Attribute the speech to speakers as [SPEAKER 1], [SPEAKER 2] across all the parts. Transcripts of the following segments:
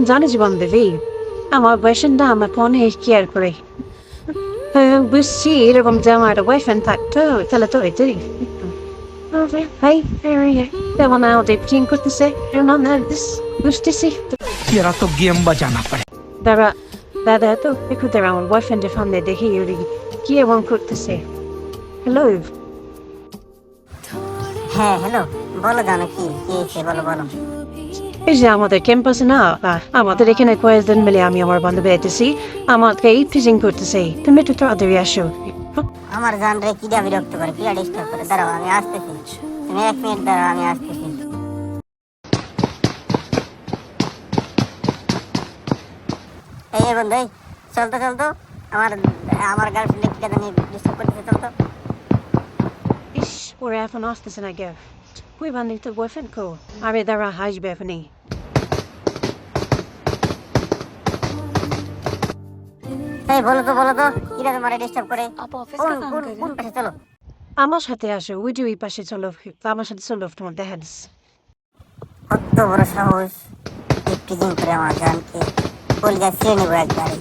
[SPEAKER 1] জানিস বান্ধবী, আমার বয়ফ্রেন্ডটা আমার ফোনে কেয়ার করে। বুঝছি এরকম যে আমার একটা বয়ফ্রেন্ড থাকতো তাহলে তো এটাই ভাই তেমন আমাদের চিন করতেছে বুঝতেছি।
[SPEAKER 2] तेरा तो गेम बजाना पड़े।
[SPEAKER 1] দাদা দাদা তো একটু দাঁড়া, আমার বয়ফ্রেন্ডের সামনে দেখে কি এমন করতেছে। হ্যালো,
[SPEAKER 3] হ্যাঁ হ্যালো, বলো জানো কি হয়েছে, বলো বলো।
[SPEAKER 1] এই যে আমাদের ক্যাম্পাসে না, আমাদের এখানে কয়েকদিন মিলে আমি আমার বান্ধবী আইতেছি, আমাকে এই ফিজিং করতেছে, তুমি একটু তাড়াতাড়ি আসো।
[SPEAKER 3] আমার জান রে কিডা বিরক্ত করে, কিডা ডিস্টার্ব করে, দাঁড়াও আমি আসতেছি, তুমি 1 মিনিট দাঁড়াও, আমি আসতেছি। এই বন্ধু, এই চল তো আমার আমার গার্লফ্রেন্ড কিডা জানি ডিস্টার্ব করতেছে, চল তো।
[SPEAKER 1] ইস, ওরা এখন আসতেছে না গে, ওই বান্ধবী তো বয়ফ্রেন্ড কো, আরে দাঁড়া হাসবে এখনই।
[SPEAKER 3] এই বলো তো কিডা তোমার ডিস্টার্ব করে, কোন পাশে, চলো।
[SPEAKER 1] আমার সাথে আসো, ওই যে ওই পাশে চলো, আমার সাথে চলো, তোমার দেখা দিচ্ছে।
[SPEAKER 3] কত বড় সাহস, ফিজিং করে আমার জানকে কলজা ছিঁড়ে নেবো একবারে।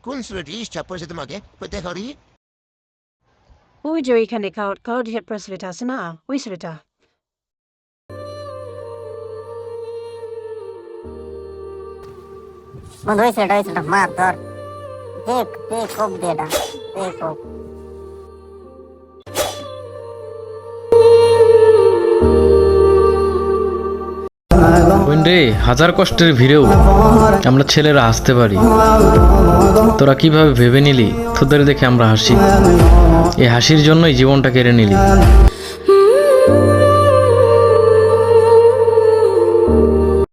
[SPEAKER 4] কোন ছেলেটি ইচ্ছা পড়েছে তোমাকে কোথায় করি?
[SPEAKER 1] ওই যে ওইখানে কাউড হেড ব্রেসলেট আছে না, ওই ছেলেটা।
[SPEAKER 3] বন্ধু ওই ছেলেটা মার ধর, দেখ কোপ দে এটা, দেখ কোপ।
[SPEAKER 5] রে হাজার কষ্টের ভিড়েও আমরা ছেলেরা হাসতে পারি। তোরা কিভাবে ভেবে নিলি তোদের দেখে আমরা হাসি? এই হাসির জন্যই জীবনটা কেড়ে নিলি।